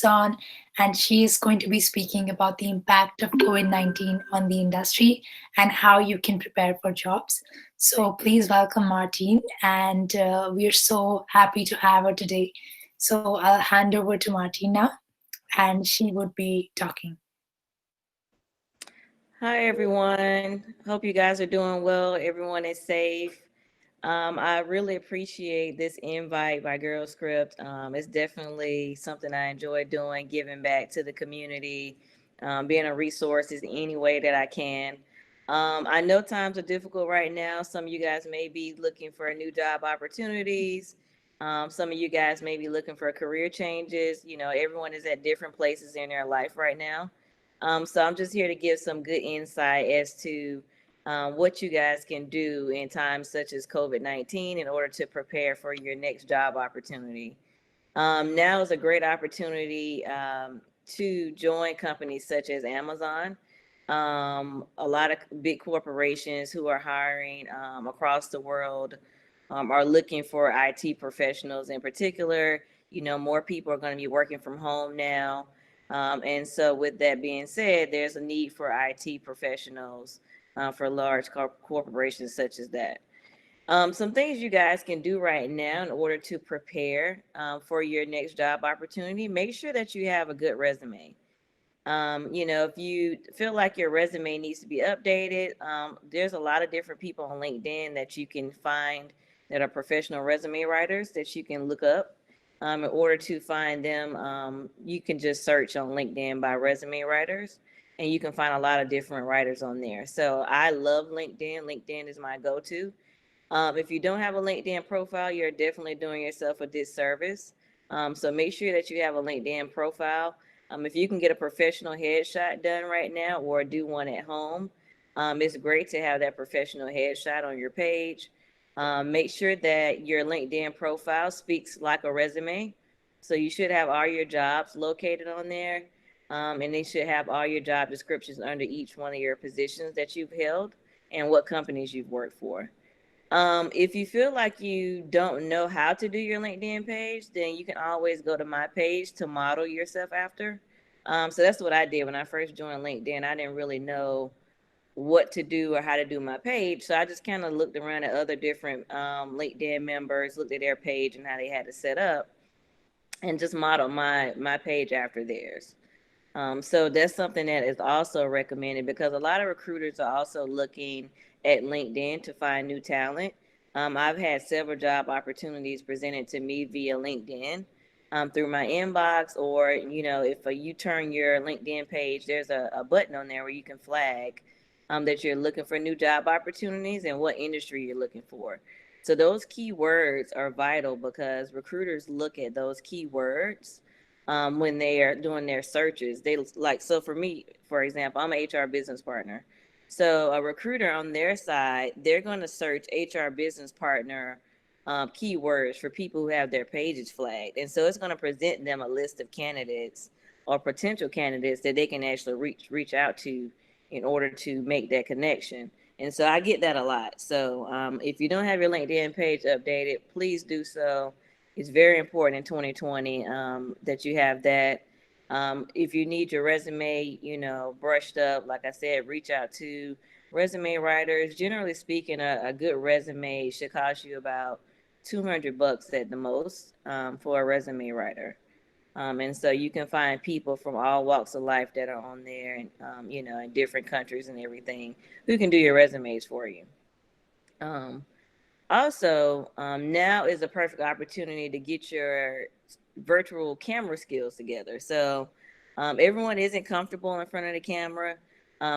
on, and she is going to be speaking about the impact of COVID-19 on the industry and how you can prepare for jobs. So please welcome Martine, and we're so happy to have her today. So I'll hand over to Martine now, and she would be talking. Hi, everyone. Hope you guys are doing well. Everyone is safe. I really appreciate this invite by GirlScript. It's definitely something I enjoy doing, giving back to the community, being a resource is any way that I can. I know times are difficult right now. Some of you guys may be looking for new job opportunities. Some of you guys may be looking for career changes. You know, everyone is at different places in their life right now. So I'm just here to give some good insight as to what you guys can do in times such as COVID-19 in order to prepare for your next job opportunity. Now is a great opportunity to join companies such as Amazon. A lot of big corporations who are hiring across the world are looking for IT professionals in particular. You know, more people are going to be working from home now. And so, with that being said, there's a need for IT professionals for large corporations such as that. Some things you guys can do right now in order to prepare for your next job opportunity. Make sure that you have a good resume. You know, if you feel like your resume needs to be updated, there's a lot of different people on LinkedIn that you can find that are professional resume writers that you can look up. In order to find them, you can just search on LinkedIn by resume writers, and you can find a lot of different writers on there. So I love LinkedIn. LinkedIn is my go-to. If you don't have a LinkedIn profile, you're definitely doing yourself a disservice. So make sure that you have a LinkedIn profile. If you can get a professional headshot done right now or do one at home, it's great to have that professional headshot on your page. Make sure that your LinkedIn profile speaks like a resume. So you should have all your jobs located on there. And they should have all your job descriptions under each one of your positions that you've held and what companies you've worked for. If you feel like you don't know how to do your LinkedIn page, then you can always go to my page to model yourself after. So that's what I did when I first joined LinkedIn. I didn't really know what to do or how to do my page. So I just kind of looked around at other different LinkedIn members, looked at their page and how they had it set up, and just modeled my page after theirs. So that's something that is also recommended because a lot of recruiters are also looking at LinkedIn to find new talent. I've had several job opportunities presented to me via LinkedIn through my inbox, or you know, if you turn your LinkedIn page, there's a button on there where you can flag that you're looking for new job opportunities and what industry you're looking for. So those keywords are vital because recruiters look at those keywords when they are doing their searches. They like, so for me, for example, I'm an HR business partner. So a recruiter on their side, they're going to search HR business partner keywords for people who have their pages flagged. And so it's going to present them a list of candidates or potential candidates that they can actually reach out to in order to make that connection. And so I get that a lot. So if you don't have your LinkedIn page updated, please do so. It's very important in 2020 that you have that. If you need your resume, you know, brushed up, like I said, reach out to resume writers. Generally speaking, a good resume should cost you about $200 at the most for a resume writer. And so you can find people from all walks of life that are on there and, you know, in different countries and everything who can do your resumes for you. Um, Also, now is a perfect opportunity to get your virtual camera skills together. So, everyone isn't comfortable in front of the camera.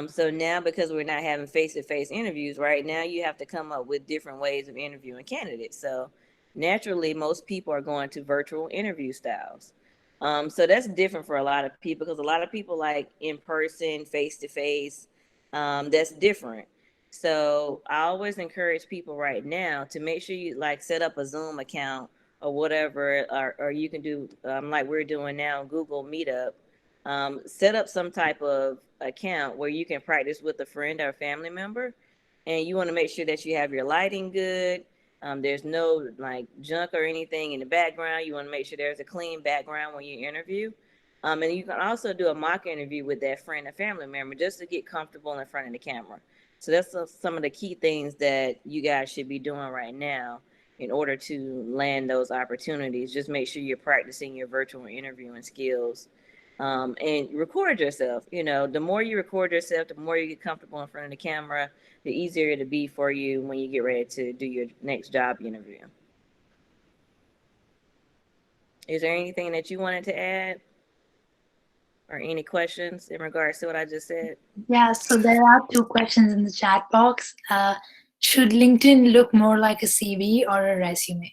So now, because we're not having face-to-face interviews right now, you have to come up with different ways of interviewing candidates. So, naturally, most people are going to virtual interview styles. So that's different for a lot of people because a lot of people like in person, face-to-face. That's different. So I always encourage people right now to make sure you like set up a Zoom account or whatever, or you can do like we're doing now, Google Meetup. Set up some type of account where you can practice with a friend or a family member, and you want to make sure that you have your lighting good. There's no like junk or anything in the background. You want to make sure there's a clean background when you interview. And you can also do a mock interview with that friend or family member just to get comfortable in front of the camera. So that's some of the key things that you guys should be doing right now in order to land those opportunities. Just make sure you're practicing your virtual interviewing skills, and record yourself. You know, the more you record yourself, the more you get comfortable in front of the camera, the easier it'll be for you when you get ready to do your next job interview. Is there anything that you wanted to add or any questions in regards to what I just said? Yeah, so there are two questions in the chat box. Should LinkedIn look more like a CV or a resume?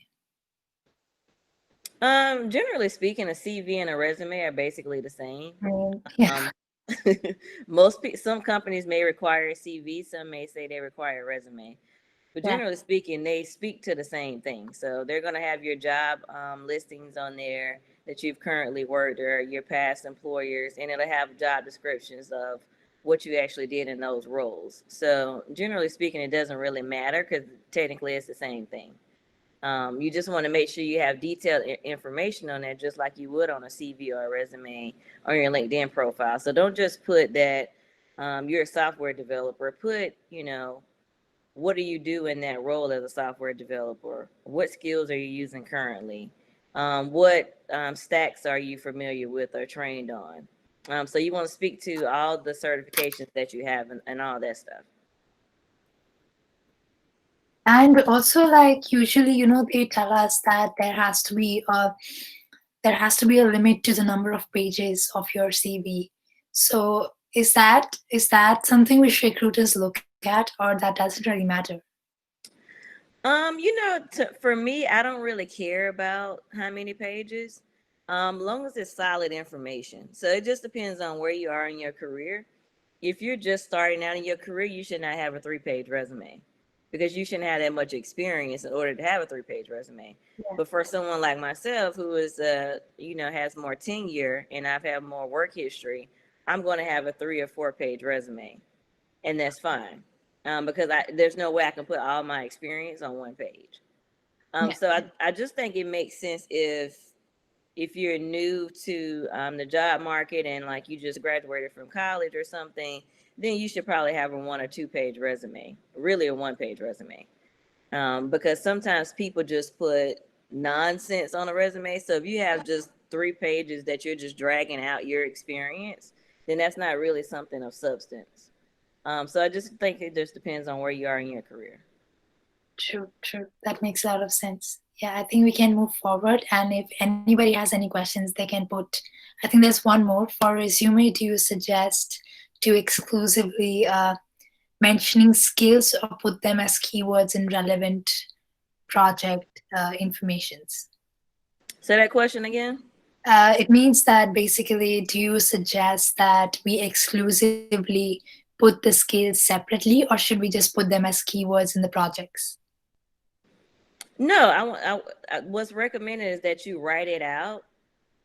Generally speaking, a CV and a resume are basically the same. Yeah, Um, some companies may require a CV, some may say they require a resume. But yeah, generally speaking, they speak to the same thing. So they're going to have your job listings on there that you've currently worked or your past employers, and it'll have job descriptions of what you actually did in those roles. So generally speaking, it doesn't really matter because technically it's the same thing. You just want to make sure you have detailed information on there, just like you would on a CV or a resume or your LinkedIn profile. So don't just put that you're a software developer. Put, what do you do in that role as a software developer? What skills are you using currently? What stacks are you familiar with or trained on? So you want to speak to all the certifications that you have and all that stuff. and also like usually, they tell us that there has to be a limit to the number of pages of your CV. So is that something which recruiters look at, or that doesn't really matter? For me, I don't really care about how many pages, long as it's solid information. So it just depends on where you are in your career. If you're just starting out in your career, you should not have a 3-page resume because you shouldn't have that much experience in order to have a 3-page resume. Yeah. But for someone like myself who is, has more tenure and I've had more work history, I'm going to have a 3 or 4 page resume, and that's fine, because there's no way I can put all my experience on one page. Yeah. So I just think it makes sense if you're new to the job market and like you just graduated from college or something, then you should probably have a 1 or 2 page resume, really a 1 page resume, because sometimes people just put nonsense on a resume. So if you have just 3 pages that you're just dragging out your experience, then that's not really something of substance. So I just think it just depends on where you are in your career. True, true. That makes a lot of sense. Yeah, I think we can move forward. And if anybody has any questions, they can put. I think there's one more for resume. Do you suggest to exclusively mentioning skills or put them as keywords in relevant project informations? Say that question again. It means that basically, do you suggest that we exclusively put the skills separately, or should we just put them as keywords in the projects? No, what's recommended is that you write it out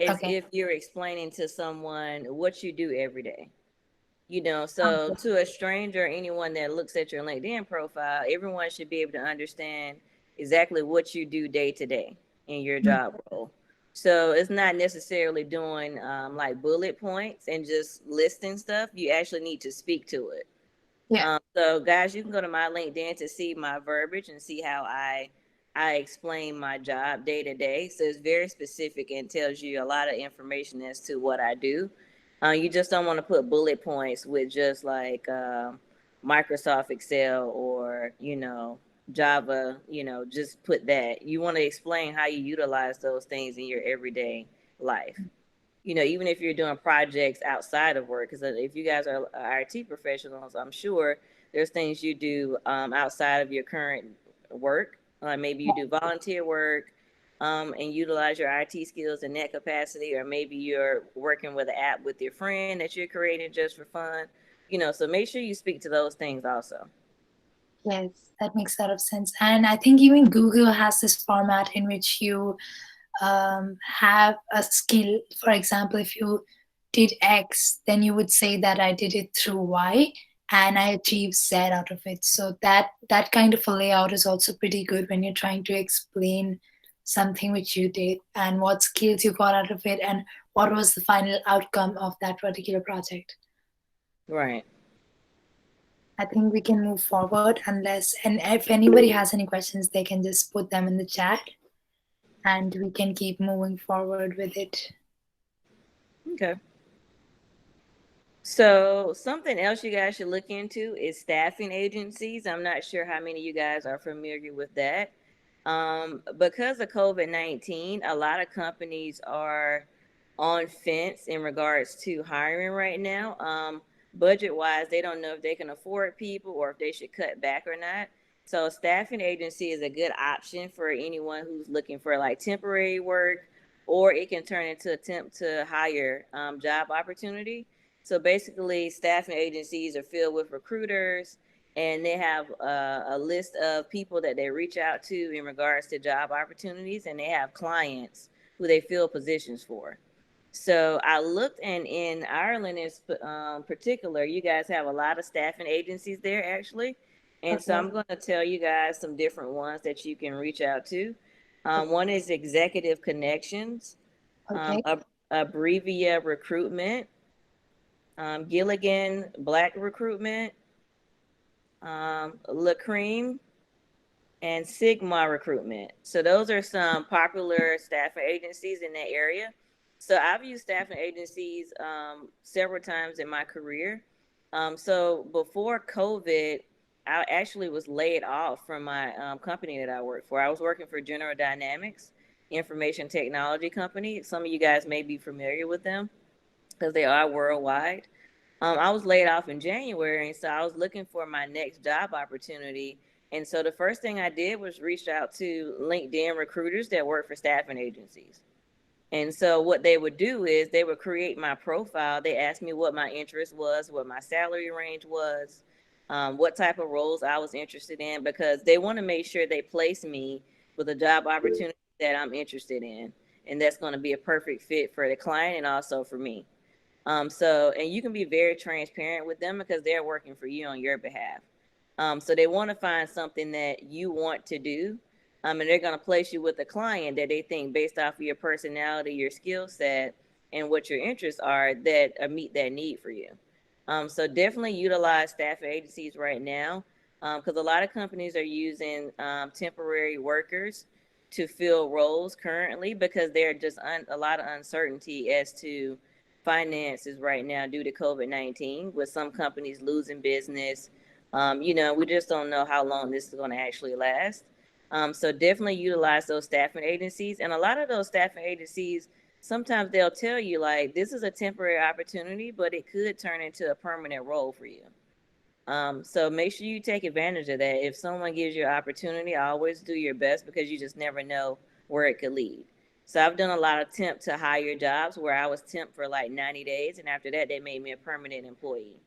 as Okay. if you're explaining to someone what you do every day. So Okay. to a stranger, anyone that looks at your LinkedIn profile, everyone should be able to understand exactly what you do day to day in your Mm. job role. So it's not necessarily doing like bullet points and just listing stuff. You actually need to speak to it. Yeah. So guys, you can go to my LinkedIn to see my verbiage and see how I explain my job day to day. So it's very specific and tells you a lot of information as to what I do. You just don't want to put bullet points with just like Microsoft Excel or Java. Just put that. You want to explain how you utilize those things in your everyday life. Even if you're doing projects outside of work, because if you guys are IT professionals, I'm sure there's things you do outside of your current work. Maybe you do volunteer work and utilize your IT skills in that capacity, or maybe you're working with an app with your friend that you're creating just for fun. So make sure you speak to those things also. Yes, that makes a lot of sense. And I think even Google has this format in which you have a skill. For example, if you did X, then you would say that I did it through Y and I achieved Z out of it. So that kind of a layout is also pretty good when you're trying to explain something which you did and what skills you got out of it and what was the final outcome of that particular project. Right. I think we can move forward unless, and if anybody has any questions, they can just put them in the chat and we can keep moving forward with it. Okay. So something else you guys should look into is staffing agencies. I'm not sure how many of you guys are familiar with that. Because of COVID-19, a lot of companies are on fence in regards to hiring right now. Budget wise, they don't know if they can afford people or if they should cut back or not. So staffing agency is a good option for anyone who's looking for like temporary work, or it can turn into attempt to hire job opportunity. So basically, staffing agencies are filled with recruiters, and they have a list of people that they reach out to in regards to job opportunities, and they have clients who they fill positions for. So I looked, and in Ireland in particular, you guys have a lot of staffing agencies there actually. And so Okay. I'm going to tell you guys some different ones that you can reach out to. One is Executive Connections, Okay. Abrevia Recruitment, Gilligan Black Recruitment, La Cream, and Sigma Recruitment. So those are some popular staffing agencies in that area. So I've used staffing agencies several times in my career. So before COVID, I actually was laid off from my company that I worked for. I was working for General Dynamics, information technology company. Some of you guys may be familiar with them because they are worldwide. I was laid off in January, and so I was looking for my next job opportunity. And so the first thing I did was reach out to LinkedIn recruiters that work for staffing agencies. And so what they would do is they would create my profile. They asked me what my interest was, what my salary range was, what type of roles I was interested in, because they want to make sure they place me with a job opportunity that I'm interested in, and that's going to be a perfect fit for the client and also for me. And you can be very transparent with them because they're working for you on your behalf. So they want to find something that you want to do. And they're going to place you with a client that they think, based off of your personality, your skill set, and what your interests are, that meet that need for you. So definitely utilize staffing agencies right now, because a lot of companies are using temporary workers to fill roles currently because there are just a lot of uncertainty as to finances right now due to COVID-19, with some companies losing business. We just don't know how long this is going to actually last. So definitely utilize those staffing agencies. And a lot of those staffing agencies, sometimes they'll tell you, like, this is a temporary opportunity, but it could turn into a permanent role for you. So make sure you take advantage of that. If someone gives you an opportunity, always do your best because you just never know where it could lead. So I've done a lot of temp to hire jobs where I was temp for like 90 days, and after that, they made me a permanent employee.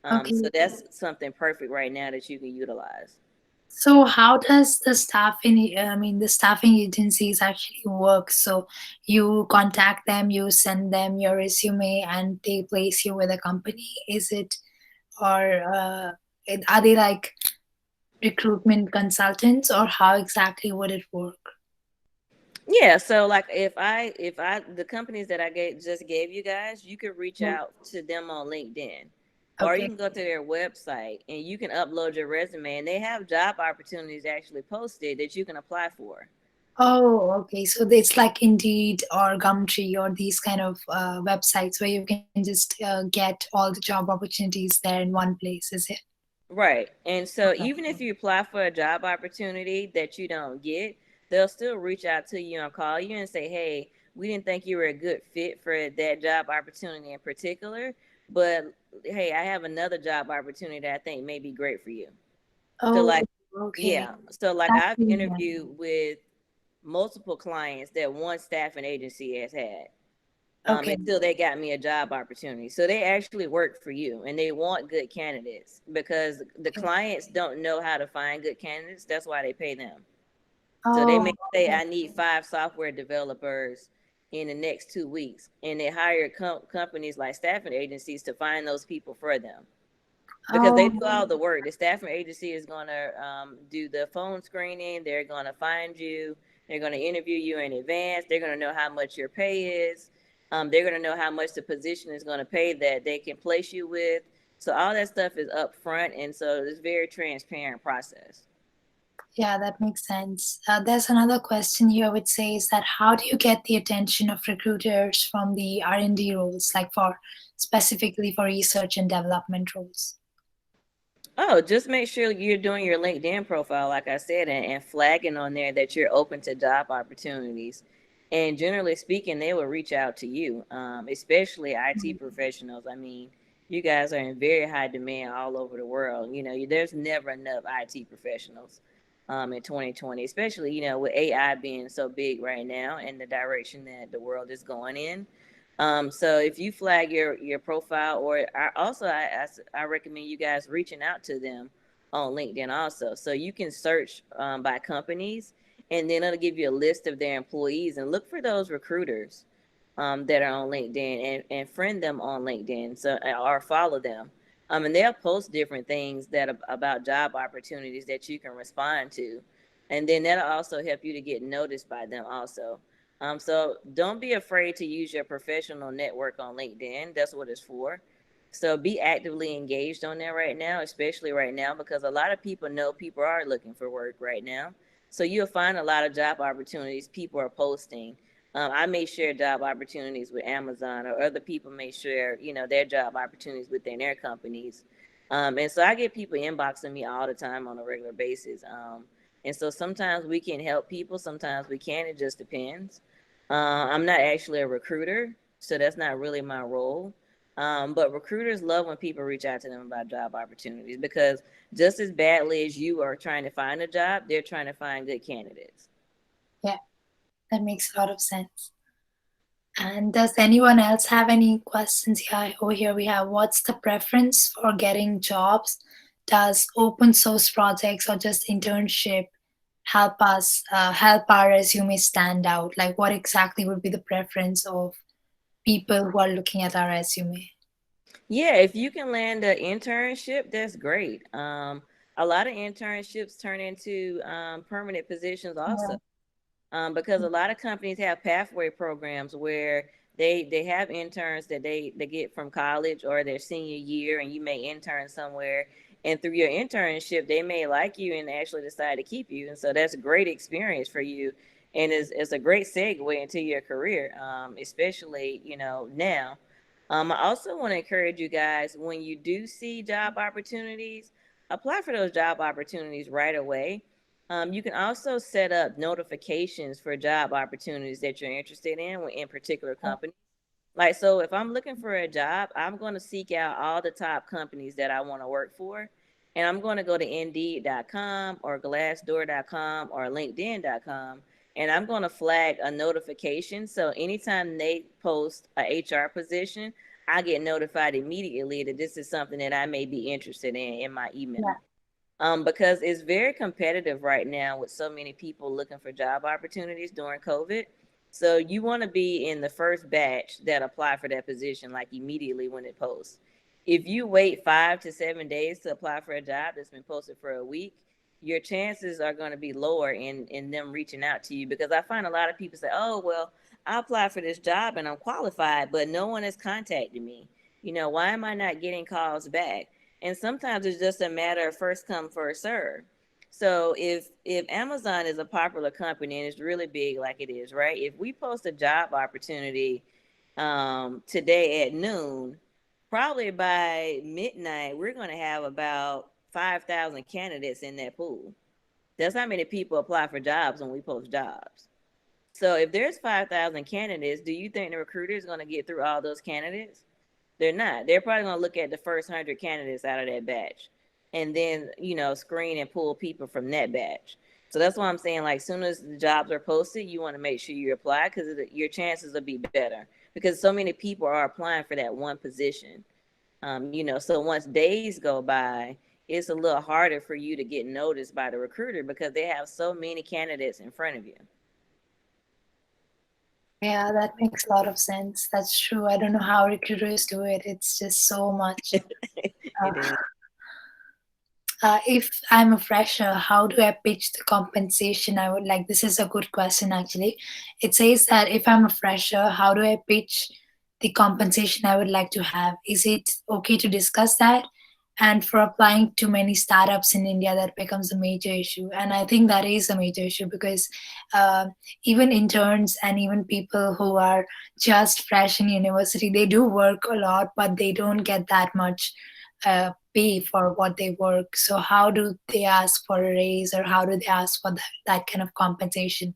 So Okay. that's something perfect right now that you can utilize. So how does the staffing, I mean, the staffing agencies actually work? So you contact them, you send them your resume, and they place you with a company. Is it, or are they like recruitment consultants, or how exactly would it work? Yeah, so like if I the companies that I gave you guys, you could reach Yeah. out to them on LinkedIn. Or you Okay. can go to their website and you can upload your resume, and they have job opportunities actually posted that you can apply for. Oh, okay. So it's like Indeed or Gumtree or these kind of websites where you can just get all the job opportunities there in one place, is it? Right. And so Okay. even if you apply for a job opportunity that you don't get, they'll still reach out to you and call you and say, "Hey, we didn't think you were a good fit for that job opportunity in particular, but hey, I have another job opportunity that I think may be great for you." So Oh, like, okay. yeah. So like That's I've really nice. interviewed with multiple clients that one staffing agency has had, Okay. until they got me a job opportunity. So they actually work for you, and they want good candidates because the Okay. clients don't know how to find good candidates. That's why they pay them. So they may Oh, say, okay. I need 5 software developers in the next 2 weeks. And they hire companies like staffing agencies to find those people for them because they Oh, do all the work. The staffing agency is going to do the phone screening. They're going to find you. They're going to interview you in advance. They're going to know how much your pay is. They're going to know how much the position is going to pay that they can place you with. So all that stuff is up front, and so it's a very transparent process. Yeah, that makes sense. There's another question here which says that how do you get the attention of recruiters from the R&D roles, like for specifically for research and development roles? Oh, just make sure you're doing your LinkedIn profile, like I said, and flagging on there that you're open to job opportunities. And generally speaking, they will reach out to you, especially IT professionals. I mean, you guys are in very high demand all over the world. You know, there's never enough IT professionals in 2020, especially, you know, with AI being so big right now and the direction that the world is going in. So if you flag your profile, or I recommend you guys reaching out to them on LinkedIn also, so you can search by companies, and then it'll give you a list of their employees, and look for those recruiters that are on LinkedIn, and friend them on LinkedIn, so or follow them. And they'll post different things that about job opportunities that you can respond to, and then that'll also help you to get noticed by them also. So don't be afraid to use your professional network on LinkedIn. That's what it's for. So be actively engaged on there right now, especially right now, because a lot of people know people are looking for work right now. So you'll find a lot of job opportunities people are posting. I may share job opportunities with Amazon, or other people may share, you know, their job opportunities within their companies. And so I get people inboxing me all the time on a regular basis. And so sometimes we can help people, sometimes we can't. It just depends. I'm not actually a recruiter, so that's not really my role. But recruiters love when people reach out to them about job opportunities, because just as badly as you are trying to find a job, they're trying to find good candidates. Yeah, that makes a lot of sense. And does anyone else have any questions here? Over here we have, what's the preference for getting jobs? Does open source projects or just internship help us help our resume stand out? Like what exactly would be the preference of people who are looking at our resume? Yeah, if you can land an internship, that's great. A lot of internships turn into permanent positions also. Yeah, Because a lot of companies have pathway programs where they have interns that they get from college or their senior year, and you may intern somewhere, and through your internship they may like you and actually decide to keep you, and so that's a great experience for you, and it's a great segue into your career, especially, you know, now. I also want to encourage you guys, when you do see job opportunities, apply for those job opportunities right away. You can also set up notifications for job opportunities that you're interested in particular companies. Like, so if I'm looking for a job, I'm going to seek out all the top companies that I want to work for. And I'm going to go to Indeed.com or Glassdoor.com or LinkedIn.com. And I'm going to flag a notification. So anytime they post a HR position, I get notified immediately that this is something that I may be interested in my yeah, email. Because it's very competitive right now with so many people looking for job opportunities during COVID. So you want to be in the first batch that apply for that position, like immediately when it posts. If you wait 5 to 7 days to apply for a job that's been posted for a week, your chances are going to be lower in them reaching out to you, because I find a lot of people say, oh, well, I applied for this job and I'm qualified, but no one has contacted me. You know, why am I not getting calls back? And sometimes it's just a matter of first come first serve. So if Amazon is a popular company and it's really big like it is, right? If we post a job opportunity today at noon, probably by midnight we're going to have about 5,000 candidates in that pool. That's how many people apply for jobs when we post jobs. So if there's 5,000 candidates, do you think the recruiter is going to get through all those candidates? They're not. They're probably going to look at the first 100 candidates out of that batch, and then, you know, screen and pull people from that batch. So that's why I'm saying, like, soon as the jobs are posted, you want to make sure you apply, because your chances will be better, because so many people are applying for that one position. You know, so once days go by, it's a little harder for you to get noticed by the recruiter because they have so many candidates in front of you. yeah, that makes a lot of sense. That's true. I don't know how recruiters do it. It's just so much. It is. If I'm a fresher, how do I pitch the compensation I would like? This is a good question, actually. It says that if I'm a fresher, how do I pitch the compensation I would like to have? Is it okay to discuss that? And for applying to many startups in India, that becomes a major issue. And I think that is a major issue because uh, even interns and even people who are just fresh in university, they do work a lot, but they don't get that much pay for what they work. So how do they ask for a raise or how do they ask for that kind of compensation?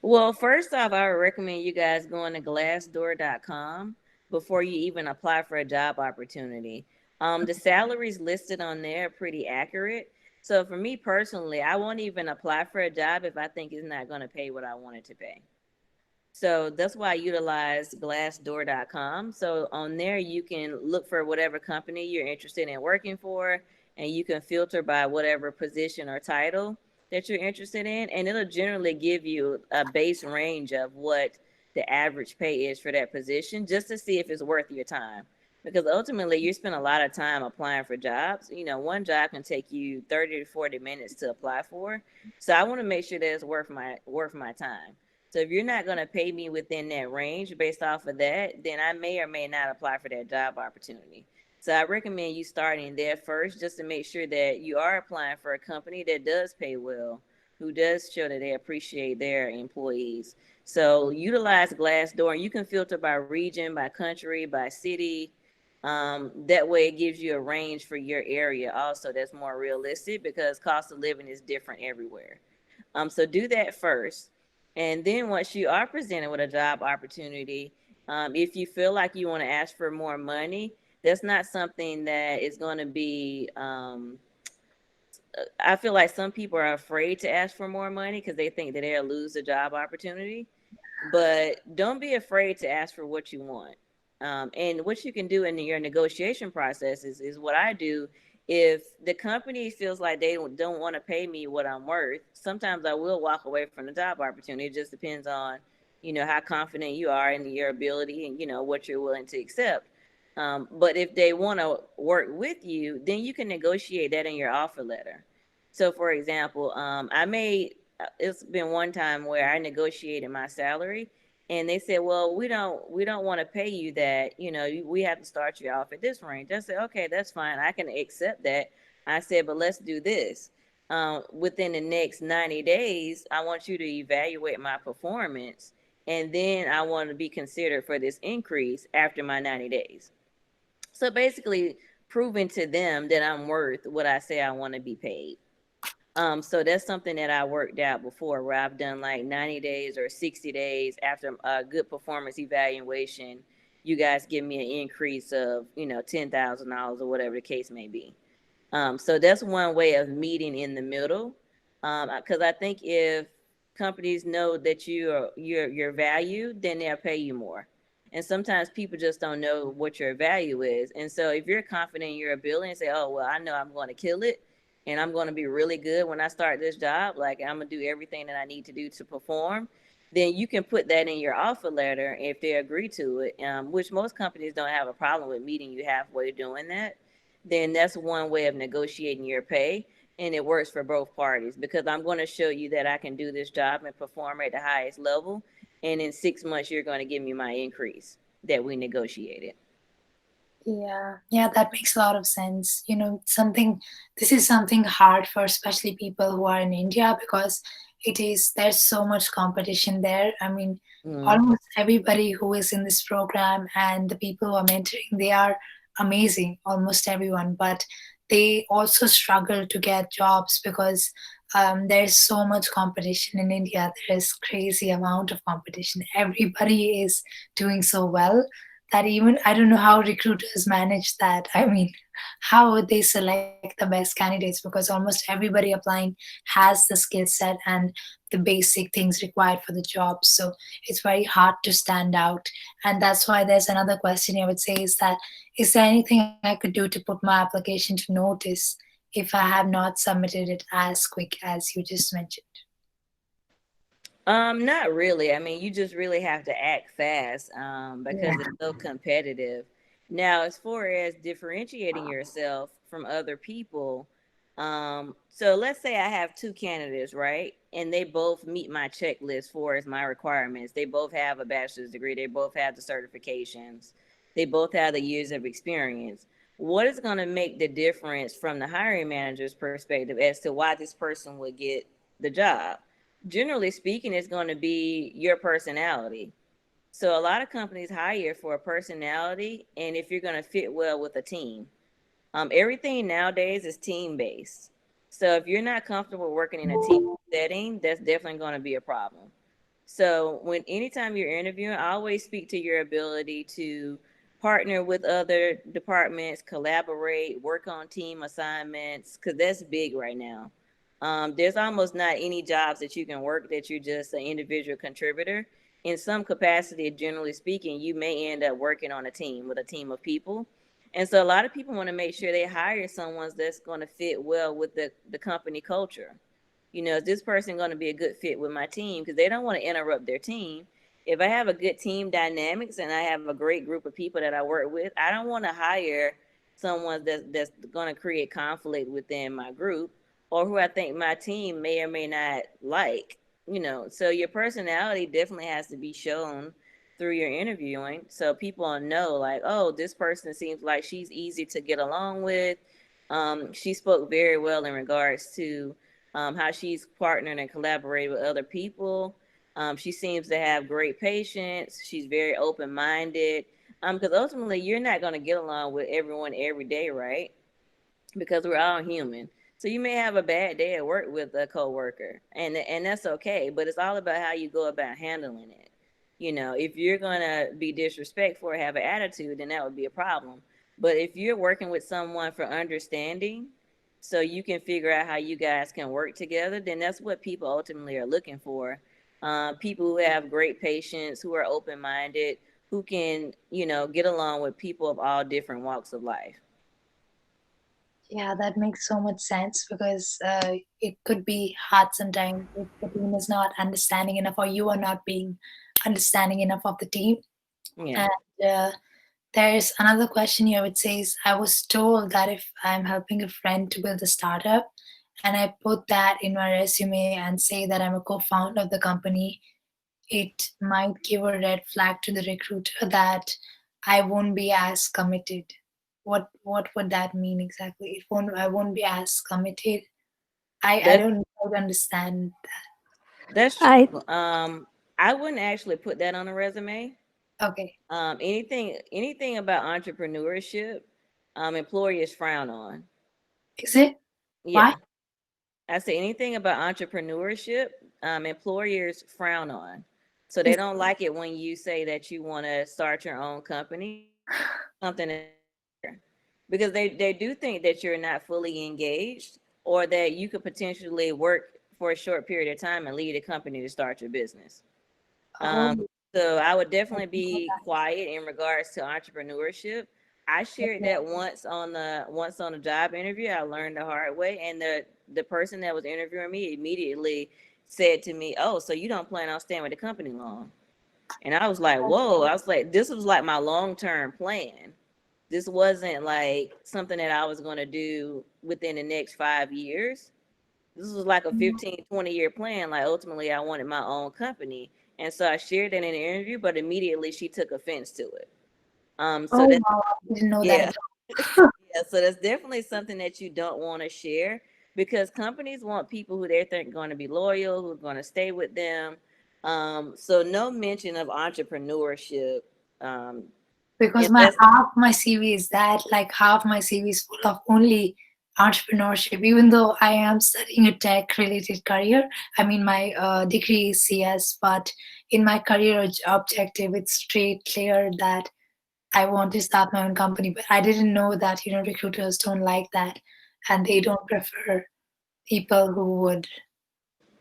Well, first off, I would recommend you guys going to glassdoor.com before you even apply for a job opportunity. The salaries listed on there are pretty accurate. So for me personally, I won't even apply for a job if I think it's not going to pay what I want it to pay. So that's why I utilize glassdoor.com. So on there, you can look for whatever company you're interested in working for, and you can filter by whatever position or title that you're interested in. And it'll generally give you a base range of what the average pay is for that position just to see if it's worth your time. Because ultimately, you spend a lot of time applying for jobs. You know, one job can take you 30 to 40 minutes to apply for. So I want to make sure that it's worth my time. So if you're not going to pay me within that range based off of that, then I may or may not apply for that job opportunity. So I recommend you starting there first just to make sure that you are applying for a company that does pay well, who does show that they appreciate their employees. So utilize Glassdoor, and you can filter by region, by country, by city. That way it gives you a range for your area also that's more realistic because cost of living is different everywhere. So do that first. And then once you are presented with a job opportunity, if you feel like you want to ask for more money, that's not something that is going to be. I feel like some people are afraid to ask for more money because they think that they'll lose the job opportunity. But don't be afraid to ask for what you want. And what you can do in your negotiation process is what I do. If the company feels like they don't want to pay me what I'm worth, sometimes I will walk away from the job opportunity. It just depends on, how confident you are in your ability and, what you're willing to accept. But if they want to work with you, then you can negotiate that in your offer letter. So, for example, it's been one time where I negotiated my salary, and they said, "Well, we don't want to pay you that. We have to start you off at this range." I said, "Okay, that's fine. I can accept that." I said, "But let's do this. Within the next 90 days, I want you to evaluate my performance, and then I want to be considered for this increase after my 90 days." So basically, proving to them that I'm worth what I say I want to be paid. So that's something that I worked out before where I've done like 90 days or 60 days after a good performance evaluation. You guys give me an increase of, $10,000 or whatever the case may be. So that's one way of meeting in the middle. Because I think if companies know that your value, then they'll pay you more. And sometimes people just don't know what your value is. And so if you're confident in your ability and say, "Oh well, I know I'm going to kill it, and I'm going to be really good when I start this job. Like I'm gonna do everything that I need to do to perform." Then you can put that in your offer letter if they agree to it, which most companies don't have a problem with meeting you halfway doing that. Then that's one way of negotiating your pay, and it works for both parties because I'm going to show you that I can do this job and perform at the highest level, and in 6 months you're going to give me my increase that we negotiated. Yeah, that makes a lot of sense. This is something hard for especially people who are in India because there's so much competition there. I mean, Mm. almost everybody who is in this program and the people who are mentoring, they are amazing, almost everyone, but they also struggle to get jobs because there's so much competition in India. There's crazy amount of competition. Everybody is doing so well that even I don't know how recruiters manage that. I mean, how would they select the best candidates? Because almost everybody applying has the skill set and the basic things required for the job. So it's very hard to stand out. And that's why there's another question I would say is that is there anything I could do to put my application to notice if I have not submitted it as quick as you just mentioned? Not really. I mean, you just really have to act fast, because Yeah. it's so competitive. Now, as far as differentiating yourself from other people, So let's say I have two candidates, right? And they both meet my checklist for as my requirements. They both have a bachelor's degree. They both have the certifications. They both have the years of experience. What is going to make the difference from the hiring manager's perspective as to why this person would get the job? Generally speaking, it's going to be your personality. So a lot of companies hire for a personality and if you're going to fit well with a team. Everything nowadays is team based. So if you're not comfortable working in a team setting, that's definitely going to be a problem. So when anytime you're interviewing, I always speak to your ability to partner with other departments, collaborate, work on team assignments, because that's big right now. There's almost not any jobs that you can work that you're just an individual contributor. In some capacity, generally speaking, you may end up working on a team with a team of people. And so a lot of people want to make sure they hire someone that's going to fit well with the company culture. You know, is this person going to be a good fit with my team? Because they don't want to interrupt their team. If I have a good team dynamics and I have a great group of people that I work with, I don't want to hire someone that's going to create conflict within my group or who I think my team may or may not like. You know, so your personality definitely has to be shown through your interviewing so people know like, oh, this person seems like she's easy to get along with. She spoke very well in regards to how she's partnered and collaborated with other people. She seems to have great patience. She's very open minded. Because ultimately, you're not going to get along with everyone every day, right? Because we're all human. So you may have a bad day at work with a coworker, and that's okay. But it's all about how you go about handling it. You know, if you're gonna be disrespectful or have an attitude, then that would be a problem. But if you're working with someone for understanding, so you can figure out how you guys can work together, then that's what people ultimately are looking for. People who have great patience, who are open minded, who can, get along with people of all different walks of life. Yeah, that makes so much sense because it could be hard sometimes if the team is not understanding enough or you are not being understanding enough of the team. Yeah. And there's another question here which says, I was told that if I'm helping a friend to build a startup and I put that in my resume and say that I'm a co founder of the company, it might give a red flag to the recruiter that I won't be as committed. What would that mean exactly? I won't be as committed. I That's don't quite understand that's I true. I wouldn't actually put that on a resume. that. Okay. Anything about entrepreneurship, employers frown on. Is it? Why? Yeah, I say anything about entrepreneurship, employers frown on. So they Is don't like it when you say that you want to start your own company, something that's there, because they do think that you're not fully engaged or that you could potentially work for a short period of time and lead a company to start your business. oh, Um, so I would I definitely didn't know be quiet in regards to entrepreneurship. I shared that. that once on a job interview. I learned the hard way, and the person that was interviewing me immediately said to me, "Oh, so you don't plan on staying with the company long?" And I was like, "Whoa!" I was like, "This was like my long term plan. This wasn't like something that I was going to do within the next 5 years. This was like a Mm. 15, 20-year plan. Like ultimately I wanted my own company. And so I shared that in an interview, but immediately she took offense to it. So Oh that's wow, I didn't know that yeah. at all. Yeah, so that's definitely something that you don't want to share because companies want people who they think are going to be loyal, who are going to stay with them. So no mention of entrepreneurship. Um, Because my unless half my CV is that, like half my CV is full of only entrepreneurship. Even though I am studying a tech related career, I mean my degree is CS, but in my career objective, it's straight clear that I want to start my own company. But I didn't know that recruiters don't like that, and they don't prefer people who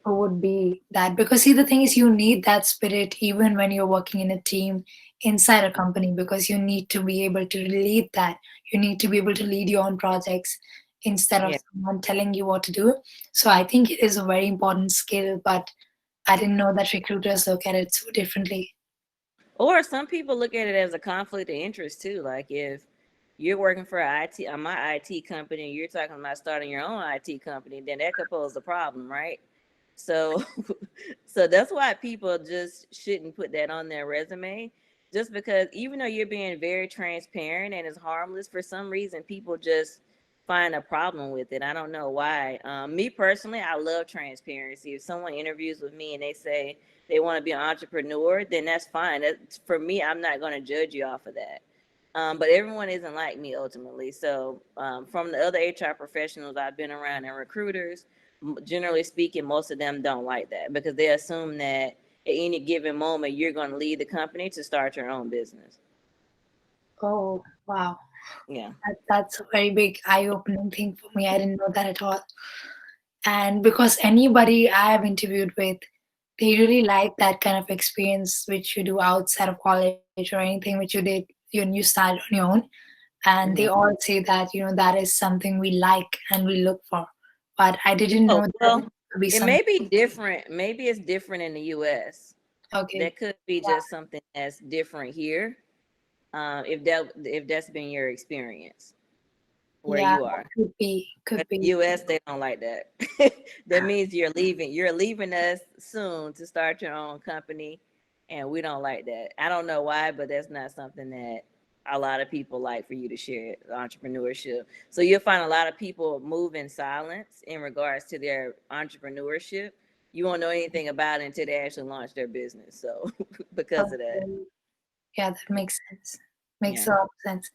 would be that. Because see, the thing is, you need that spirit even when you're working in a team inside a company, because you need to be able to lead that. You need to be able to lead your own projects instead of yeah. someone telling you what to do. So I think it is a very important skill, but I didn't know that recruiters look at it so differently. Or some people look at it as a conflict of interest too. Like if you're working for IT, my IT company, and you're talking about starting your own IT company, then that could pose a problem, right? So, so that's why people just shouldn't put that on their resume. Just because, even though you're being very transparent and it's harmless, for some reason people just find a problem with it. I don't know why. Me personally, I love transparency. If someone interviews with me and they say they want to be an entrepreneur, then that's fine. That's, for me, I'm not going to judge you off of that. But everyone isn't like me ultimately. So, from the other HR professionals I've been around and recruiters, generally speaking, most of them don't like that because they assume that at any given moment you're going to leave the company to start your own business. Oh, wow. Yeah. That's a very big eye-opening thing for me. I didn't know that at all. And because anybody I have interviewed with, they really like that kind of experience which you do outside of college or anything which you did when you started on your own. And they Mhm. all say that, that is something we like and we look for. But I didn't Oh, know that it well, could be it something. may be different. Maybe it's different in the US. Okay. That could be just something that's different here. If that's been your experience where Yeah, you that are. could be. Could But be. US, they don't like that. That means you're leaving. You're leaving us soon to start your own company, and we don't like that. I don't know why, but that's not something that a lot of people like for you to share entrepreneurship. So you'll find a lot of people move in silence in regards to their entrepreneurship. You won't know anything about it until they actually launch their business. So because of that, Okay. Yeah, that makes sense. Makes yeah. a lot of sense.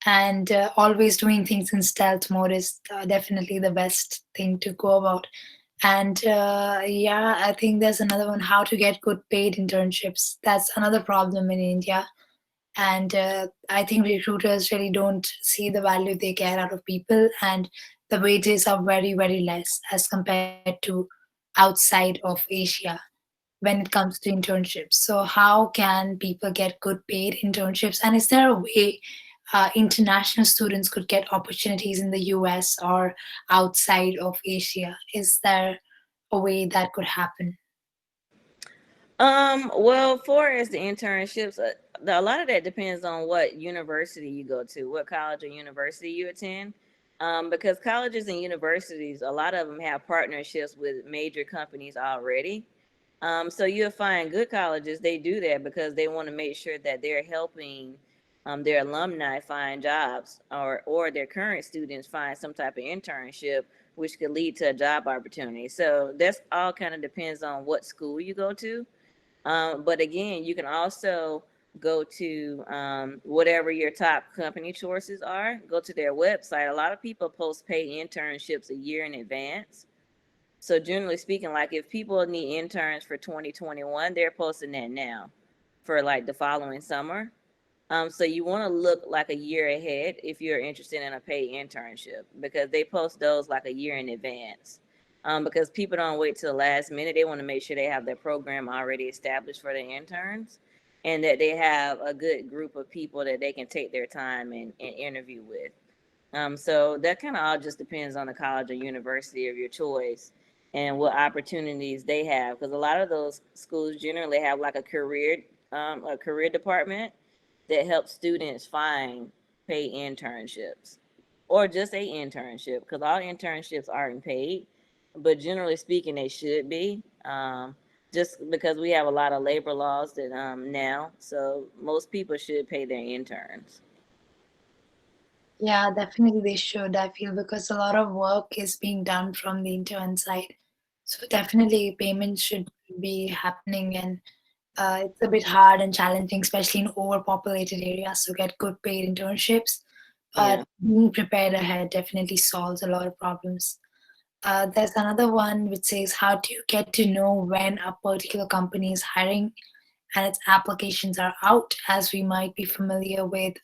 And always doing things in stealth mode is definitely the best thing to go about. And yeah, I think there's another one, how to get good paid internships. That's another problem in India. And I think recruiters really don't see the value they get out of people, and the wages are very, very less as compared to outside of Asia when it comes to internships. So, how can people get good paid internships? And is there a way international students could get opportunities in the US or outside of Asia? Is there a way that could happen? Well, for as the internships, a lot of that depends on what university you go to, what college or university you attend. Because colleges and universities, a lot of them have partnerships with major companies already. So you'll find good colleges, they do that because they want to make sure that they're helping their alumni find jobs, or their current students find some type of internship, which could lead to a job opportunity. So that's all kind of depends on what school you go to. But again, you can also go to whatever your top company choices are, go to their website. A lot of people post paid internships a year in advance. So generally speaking, like if people need interns for 2021, they're posting that now for like the following summer. So you want to look like a year ahead if you're interested in a paid internship because they post those like a year in advance. Because people don't wait till the last minute. They want to make sure they have their program already established for the interns and that they have a good group of people that they can take their time and interview with. So that kind of all just depends on the college or university of your choice and what opportunities they have. Because a lot of those schools generally have like a career department that helps students find paid internships or just a internship. Because all internships aren't paid, but generally speaking, they should be. Just because we have a lot of labor laws that now, so most people should pay their interns. Yeah, definitely they should, I feel, because a lot of work is being done from the intern side. So definitely payments should be happening, and it's a bit hard and challenging, especially in overpopulated areas, to get good paid internships. But Yeah. being prepared ahead definitely solves a lot of problems. There's another one which says, how do you get to know when a particular company is hiring and its applications are out, as we might be familiar with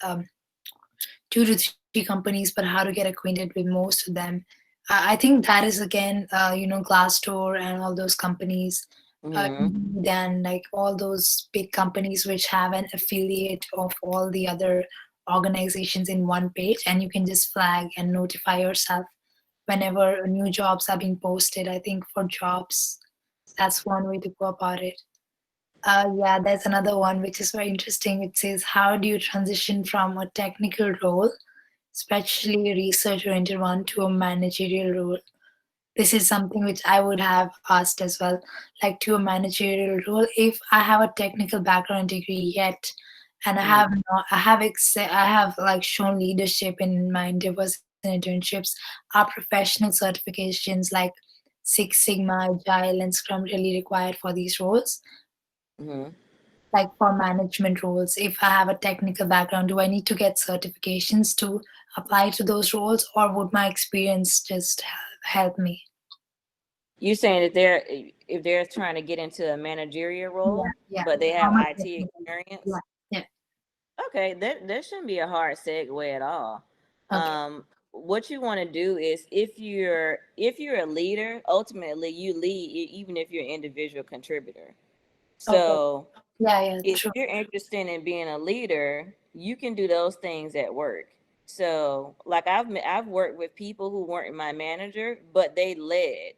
2 to 3 companies, but how to get acquainted with most of them. I think that is again, Glassdoor and all those companies, Hmm. then like all those big companies which have an affiliate of all the other organizations in one page, and you can just flag and notify yourself whenever new jobs are being posted. I think for jobs, that's one way to go about it. Yeah, there's another one which is very interesting. It says, how do you transition from a technical role especially a research-oriented one, to a managerial role? This is something which I would have asked as well, like to a managerial role. If I have a technical background degree yet, and I Mhm. have not, I have like shown leadership in my endeavors and internships, are professional certifications like Six Sigma, Agile, and Scrum really required for these roles? Mhm. Like for management roles, if I have a technical background, do I need to get certifications to apply to those roles, or would my experience just help me? You saying that they're if they're trying to get into a managerial Yeah, role, yeah. but they have How much IT technical? Yeah, experience? yeah. Okay, that shouldn't be a hard segue at all. Okay, What you want to do is if you're a leader, ultimately you lead even if you're an individual contributor. okay. So Yeah, yeah, if true. you're interested in being a leader, you can do those things at work. So, like I've worked with people who weren't my manager, but they led,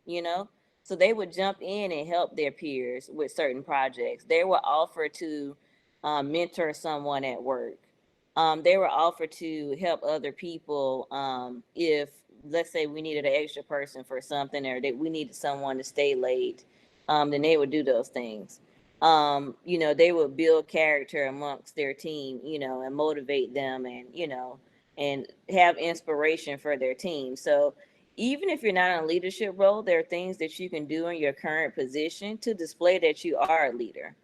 you know. So they would jump in and help their peers with certain projects. They were offered to mentor someone at work. They were offered to help other people if, let's say, we needed an extra person for something or that we needed someone to stay late. Then they would do those things. They would build character amongst their team, and motivate them and have inspiration for their team. So even if you're not in a leadership role, there are things that you can do in your current position to display that you are a leader.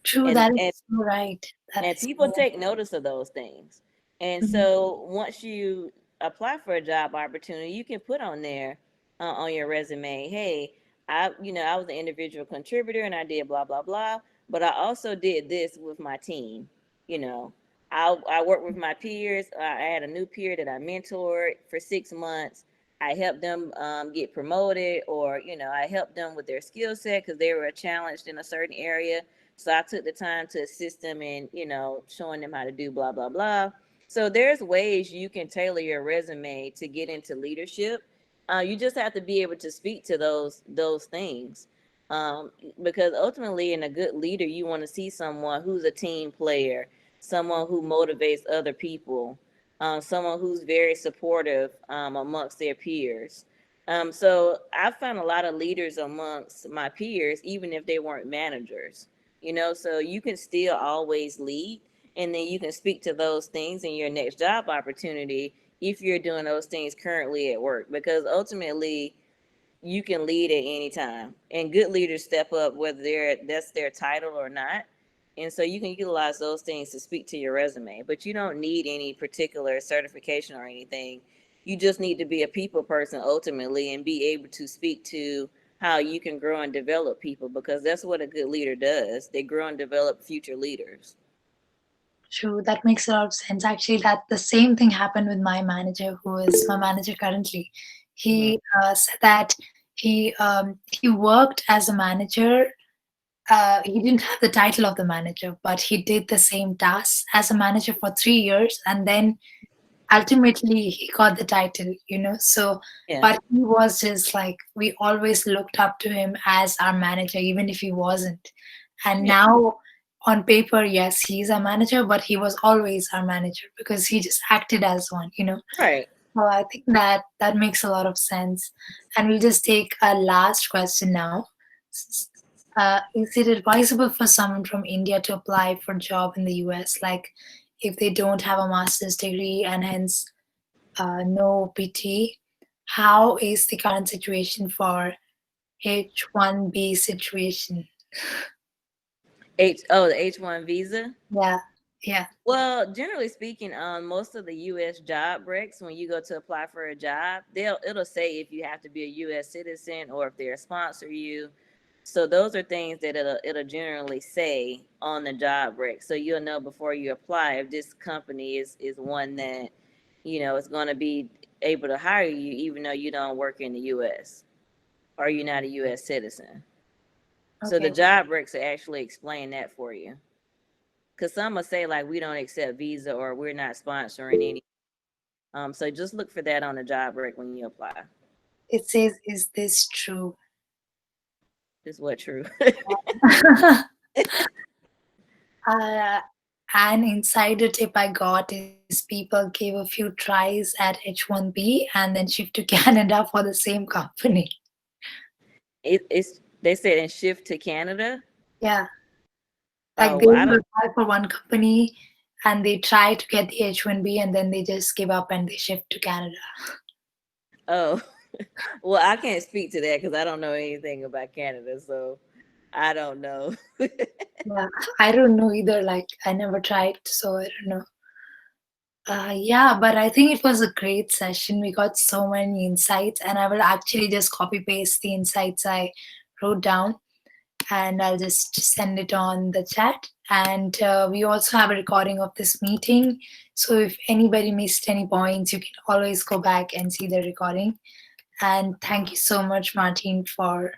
True, And that and is so right. That and is people so take notice of those things. And right. so once you apply for a job opportunity, you can put on there on your resume, hey, I was an individual contributor and I did blah blah blah, but I also did this with my team. You know, I worked with my peers. I had a new peer that I mentored for 6 months. I helped them get promoted, or I helped them with their skill set because they were challenged in a certain area, so I took the time to assist them in, showing them how to do blah, blah, blah. So there's ways you can tailor your resume to get into leadership. You just have to be able to speak to those things. Um, because ultimately, in a good leader, you want to see someone who's a team player, someone who motivates other people, someone who's very supportive amongst their peers. So I found a lot of leaders amongst my peers, even if they weren't managers. So you can still always lead, and then you can speak to those things in your next job opportunity if you're doing those things currently at work, because ultimately you can lead at any time, and good leaders step up whether that's their title or not. And so you can utilize those things to speak to your resume, but you don't need any particular certification or anything. You just need to be a people person ultimately and be able to speak to how you can grow and develop people, because that's what a good leader does. They grow and develop future leaders. True, that makes a lot of sense. Actually, that the same thing happened with my manager, who is my manager currently. Hmm. He said that he worked as a manager. He didn't have the title of the manager, but he did the same tasks as a manager for 3 years, and then ultimately he got the title. So, Yeah. but he was just like, we always looked up to him as our manager, even if he wasn't. And Yeah. now on paper, yes, he's our manager, but he was always our manager because he just acted as one. Right. So I think that makes a lot of sense. And we'll just take a last question now. Is it advisable for someone from India to apply for a job in the US, like if they don't have a master's degree and hence no PT? How is the current situation for H1B situation? The H-1 visa. Yeah, yeah. Well, generally speaking, on most of the U.S. job recs, when you go to apply for a job, it'll say if you have to be a U.S. citizen or if they'll sponsor you. So those are things that it'll generally say on the job rec. So you'll know before you apply if this company is one that is going to be able to hire you, even though you don't work in the U.S. or you're not a U.S. citizen. So the Okay. job recs will actually explain that for you. Because some will say like we don't accept visa or we're not sponsoring any. So just look for that on the job rec when you apply. It says, is this true? Is what true. uh, An insider tip I got is people gave a few tries at H1B and then shift to Canada for the same company. It's they said in shift to Canada. Yeah, like Oh they well, I will don't. apply for one company and they try to get the H1B and then they just give up and they shift to Canada. Oh well, I can't speak to that because I don't know anything about Canada, so I don't know. Yeah, I don't know either. Like, I never tried, so I don't know. Yeah, but I think it was a great session. We got so many insights, and I will actually just copy paste the insights I wrote down and I'll just send it on the chat. And we also have a recording of this meeting. So if anybody missed any points, you can always go back and see the recording. And thank you so much, Martine, for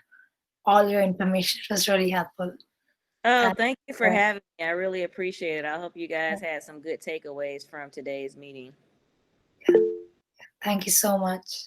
all your information. It was really helpful. Oh, And thank you for uh, having me. I really appreciate it. I hope you guys had some good takeaways from today's meeting. thank you so much.